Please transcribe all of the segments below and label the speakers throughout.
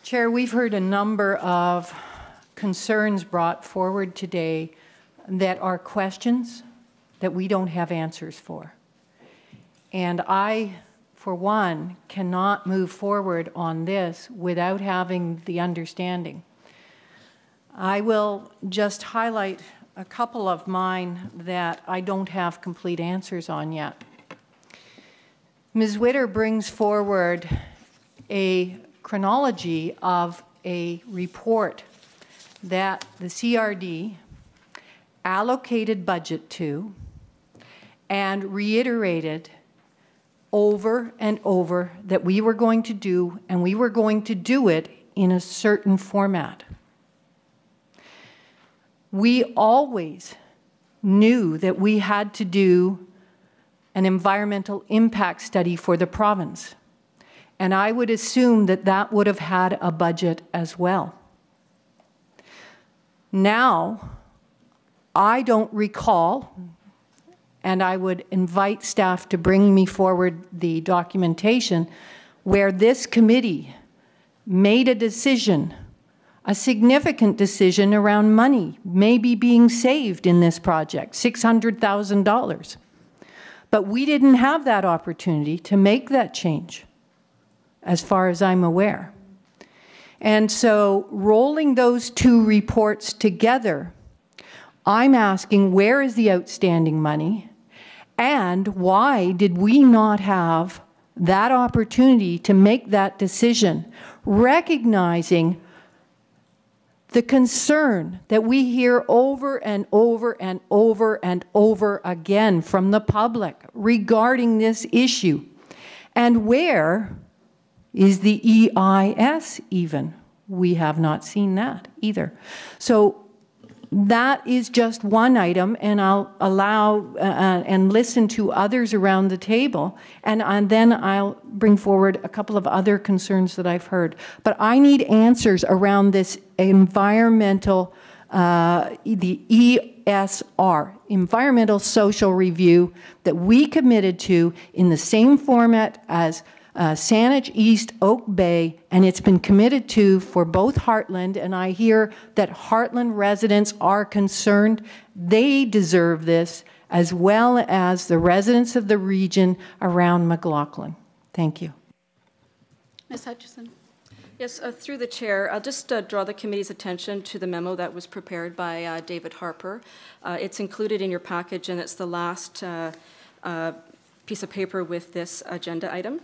Speaker 1: Chair, we've heard a number of concerns brought forward today that are questions that we don't have answers for. And I, for one, cannot move forward on this without having the understanding. I will just highlight a couple of mine that I don't have complete answers on yet. Ms. Witter brings forward a chronology of a report that the CRD allocated budget to and reiterated over and over that we were going to do, and we were going to do it in a certain format. We always knew that we had to do an environmental impact study for the province. And I would assume that that would have had a budget as well. Now, I don't recall, and I would invite staff to bring me forward the documentation, where this committee made a decision, a significant decision around money maybe being saved in this project, $600,000. But we didn't have that opportunity to make that change, as far as I'm aware. And so rolling those two reports together, I'm asking, where is the outstanding money? And why did we not have that opportunity to make that decision, recognizing the concern that we hear over and over and over and over again from the public regarding this issue? And where is the EIS even? We have not seen that either. So that is just one item, and I'll allow and listen to others around the table, and then I'll bring forward a couple of other concerns that I've heard. But I need answers around this environmental, the ESR, Environmental Social Review, that we committed to in the same format as Saanich East, Oak Bay, and it's been committed to for both Heartland, and I hear that Heartland residents are concerned. They deserve this, as well as the residents of the region around McLaughlin. Thank you.
Speaker 2: Ms. Hutchison.
Speaker 3: Yes, through the chair, I'll just draw the committee's attention to the memo that was prepared by David Harper. It's included in your package, and it's the last piece of paper with this agenda item.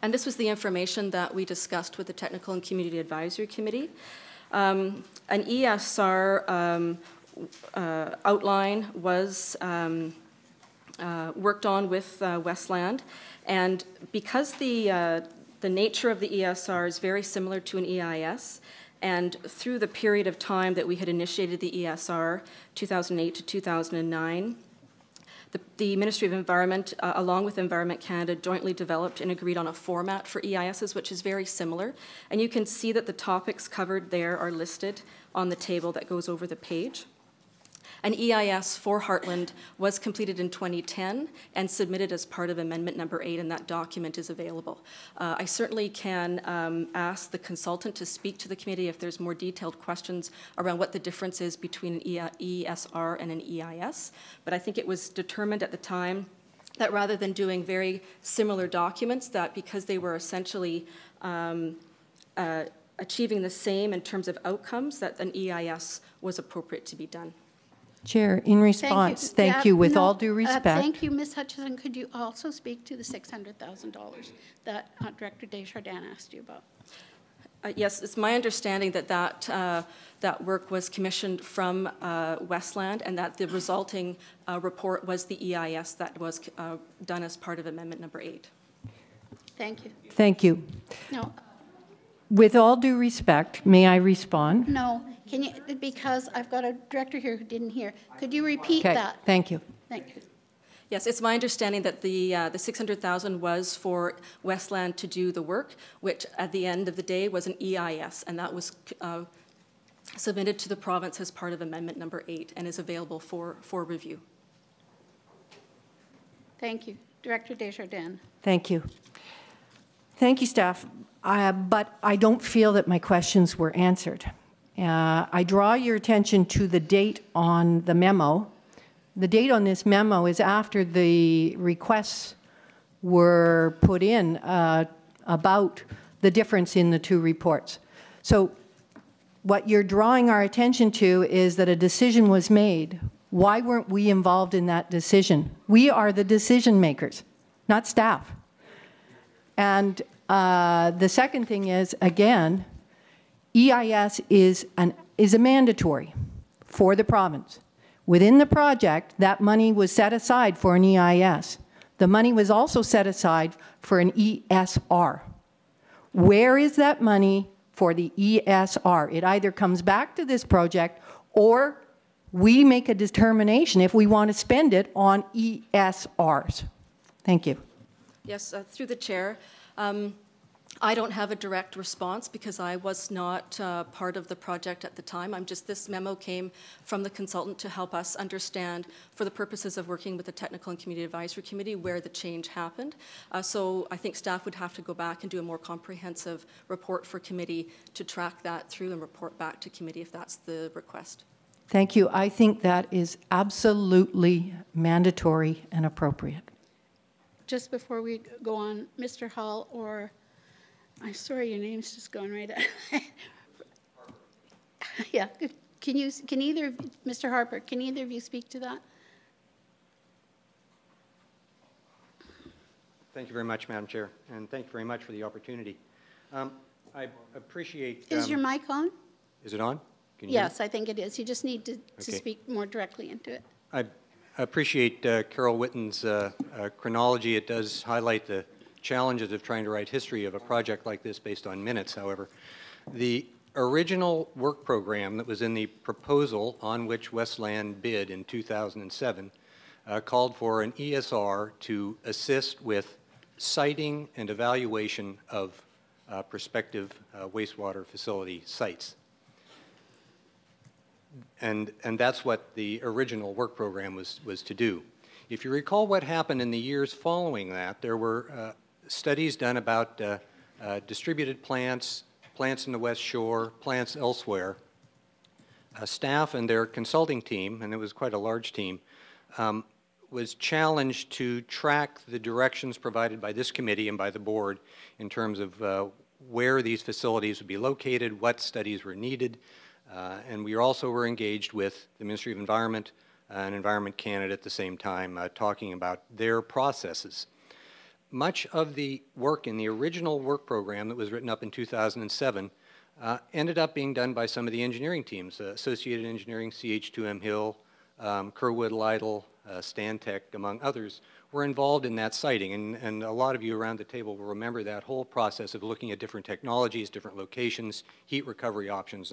Speaker 3: And this was the information that we discussed with the Technical and Community Advisory Committee. An ESR outline was worked on with Westland, and because the nature of the ESR is very similar to an EIS, and through the period of time that we had initiated the ESR, 2008 to 2009, the Ministry of Environment, along with Environment Canada, jointly developed and agreed on a format for EISs, which is very similar. And you can see that the topics covered there are listed on the table that goes over the page. An EIS for Heartland was completed in 2010 and submitted as part of Amendment Number 8, and that document is available. I certainly can ask the consultant to speak to the committee if there's more detailed questions around what the difference is between an ESR and an EIS, but I think it was determined at the time that rather than doing very similar documents, that because they were essentially achieving the same in terms of outcomes, that an EIS was appropriate to be done.
Speaker 1: Chair, in response, thank you, with all due respect.
Speaker 2: Thank you, Ms. Hutchison. Could you also speak to the $600,000 that Director Desjardins asked you about?
Speaker 3: Yes, it's my understanding that that work was commissioned from Westland, and that the resulting report was the EIS that was done as part of Amendment Number 8.
Speaker 2: Thank you.
Speaker 1: Thank you.
Speaker 2: No.
Speaker 1: With all due respect, may I respond?
Speaker 2: No. Can you, because I've got a director here who didn't hear. Could you repeat that?
Speaker 1: Thank you.
Speaker 2: Thank you.
Speaker 3: Yes, it's my understanding that the $600,000 was for Westland to do the work, which at the end of the day was an EIS, and that was submitted to the province as part of Amendment Number 8 and is available for review.
Speaker 2: Thank you. Director Desjardins.
Speaker 1: Thank you. Thank you, staff. But I don't feel that my questions were answered. I draw your attention to the date on the memo. The date on this memo is after the requests were put in about the difference in the two reports. So what you're drawing our attention to is that a decision was made. Why weren't we involved in that decision? We are the decision makers, not staff. And the second thing is, again, EIS is a mandatory for the province. Within the project, that money was set aside for an EIS. The money was also set aside for an ESR. Where is that money for the ESR? It either comes back to this project or we make a determination if we want to spend it on ESRs. Thank you.
Speaker 3: Yes, through the chair. I don't have a direct response because I was not part of the project at the time. This memo came from the consultant to help us understand, for the purposes of working with the Technical and Community Advisory Committee, where the change happened. So I think staff would have to go back and do a more comprehensive report for committee to track that through and report back to committee if that's the request.
Speaker 1: Thank you. I think that is absolutely mandatory and appropriate.
Speaker 2: Just before we go on, Mr. Hall, or I'm sorry, your name's just gone right out. Yeah, can either, Mr. Harper, can either of you speak to that?
Speaker 4: Thank you very much, Madam Chair, and thank you very much for the opportunity. I appreciate...
Speaker 2: Is your mic on?
Speaker 4: Is it on? Can you
Speaker 2: Yes, I think it is. You just need to speak more directly into it.
Speaker 4: I appreciate Carol Witten's chronology. It does highlight the challenges of trying to write history of a project like this based on minutes, however. The original work program that was in the proposal on which Westland bid in 2007 called for an ESR to assist with siting and evaluation of prospective wastewater facility sites. And that's what the original work program was to do. If you recall what happened in the years following that, there were studies done about distributed plants, plants in the West Shore, plants elsewhere. Staff and their consulting team, and it was quite a large team, was challenged to track the directions provided by this committee and by the board in terms of where these facilities would be located, what studies were needed, and we also were engaged with the Ministry of Environment and Environment Canada at the same time, talking about their processes. Much of the work in the original work program that was written up in 2007 ended up being done by some of the engineering teams, Associated Engineering, CH2M Hill, Kerwood Lytle, Stantec, among others, were involved in that siting. And a lot of you around the table will remember that whole process of looking at different technologies, different locations, heat recovery options,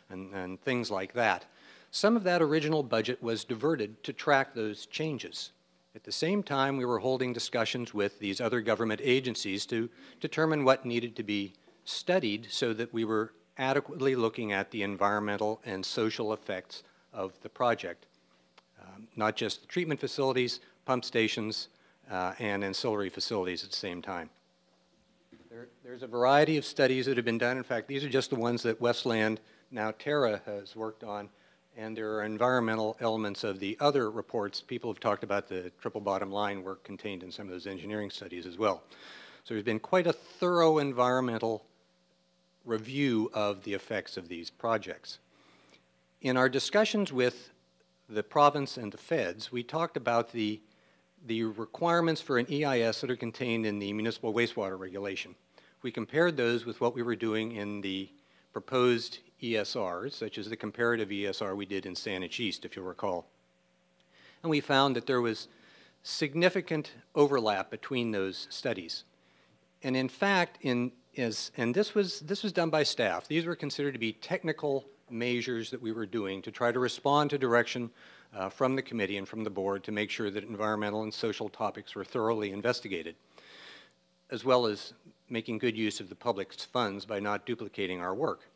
Speaker 4: and things like that. Some of that original budget was diverted to track those changes. At the same time, we were holding discussions with these other government agencies to determine what needed to be studied so that we were adequately looking at the environmental and social effects of the project. Not just the treatment facilities, pump stations, and ancillary facilities at the same time. There's a variety of studies that have been done. In fact, these are just the ones that Westland, now Terra, has worked on. And there are environmental elements of the other reports. People have talked about the triple bottom line work contained in some of those engineering studies as well. So there's been quite a thorough environmental review of the effects of these projects. In our discussions with the province and the feds, we talked about the requirements for an EIS that are contained in the municipal wastewater regulation. We compared those with what we were doing in the proposed ESRs, such as the comparative ESR we did in Saanich East, if you'll recall. And we found that there was significant overlap between those studies. And in fact, and this was done by staff. These were considered to be technical measures that we were doing to try to respond to direction from the committee and from the board to make sure that environmental and social topics were thoroughly investigated, as well as making good use of the public's funds by not duplicating our work.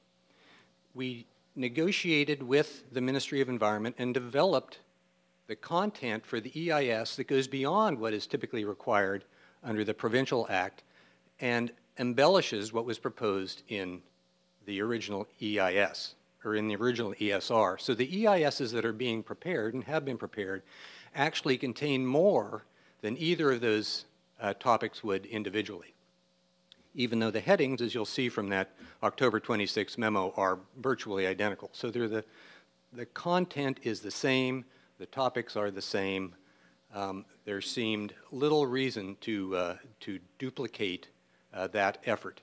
Speaker 4: We negotiated with the Ministry of Environment and developed the content for the EIS that goes beyond what is typically required under the Provincial Act and embellishes what was proposed in the original EIS, or in the original ESR. So the EISs that are being prepared and have been prepared actually contain more than either of those topics would individually, even though the headings, as you'll see from that October 26 memo, are virtually identical. So they're the content is the same, the topics are the same. There seemed little reason to duplicate that effort.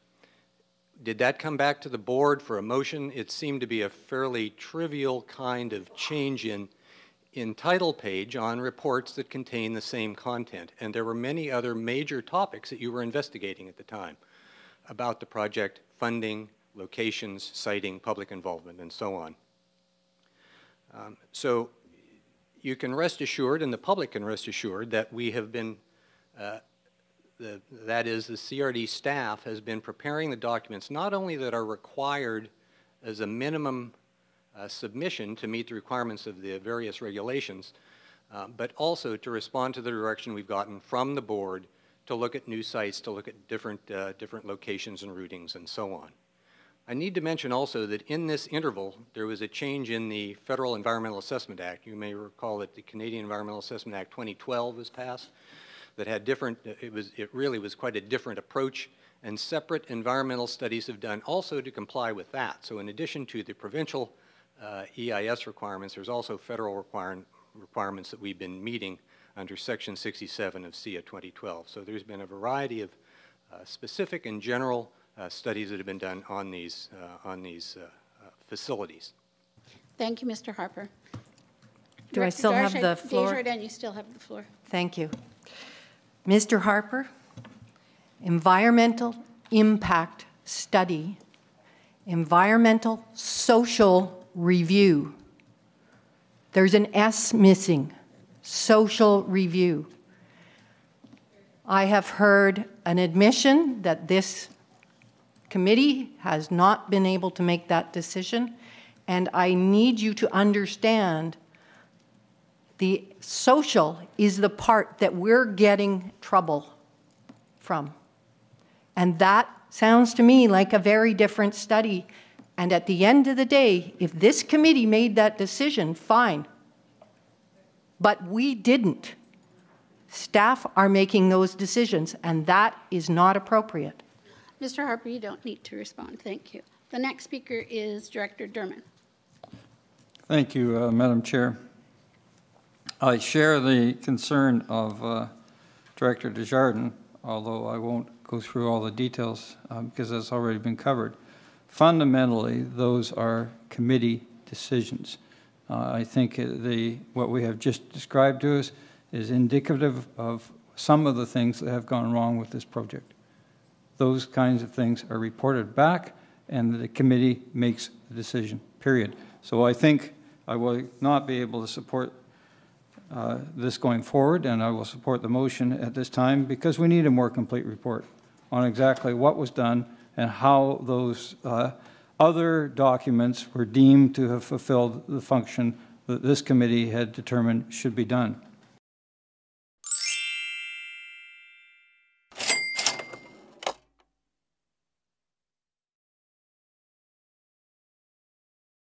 Speaker 4: Did that come back to the board for a motion? It seemed to be a fairly trivial kind of change in title page on reports that contain the same content. And there were many other major topics that you were investigating at the time about the project: funding, locations, siting, public involvement, and so on. So you can rest assured, and the public can rest assured, that we have been, that is, the CRD staff has been preparing the documents not only that are required as a minimum submission to meet the requirements of the various regulations, but also to respond to the direction we've gotten from the board to look at new sites, to look at different locations and routings, and so on. I need to mention also that in this interval, there was a change in the Federal Environmental Assessment Act. You may recall that the Canadian Environmental Assessment Act 2012 was passed that had different, it really was quite a different approach, and separate environmental studies have done also to comply with that. So in addition to the provincial EIS requirements, there's also federal requirements that we've been meeting under Section 67 of SIA 2012. So there's been a variety of specific and general studies that have been done on these facilities.
Speaker 2: Thank you, Mr. Harper.
Speaker 1: Do I still have the floor?
Speaker 2: Desjardins, you still have the floor.
Speaker 1: Thank you. Mr. Harper, environmental impact study, environmental social review. There's an S missing, social review. I have heard an admission that this committee has not been able to make that decision, and I need you to understand the social is the part that we're getting trouble from. And that sounds to me like a very different study. And at the end of the day, if this committee made that decision, fine. But we didn't. Staff are making those decisions, and that is not appropriate.
Speaker 2: Mr. Harper, you don't need to respond. Thank you. The next speaker is Director Derman.
Speaker 5: Thank you, Madam Chair. I share the concern of Director Desjardins, although I won't go through all the details because that's already been covered. Fundamentally, those are committee decisions. I think what we have just described to us is indicative of some of the things that have gone wrong with this project. Those kinds of things are reported back, and the committee makes the decision, period. So I think I will not be able to support this going forward, and I will support the motion at this time because we need a more complete report on exactly what was done and how those other documents were deemed to have fulfilled the function that this committee had determined should be done.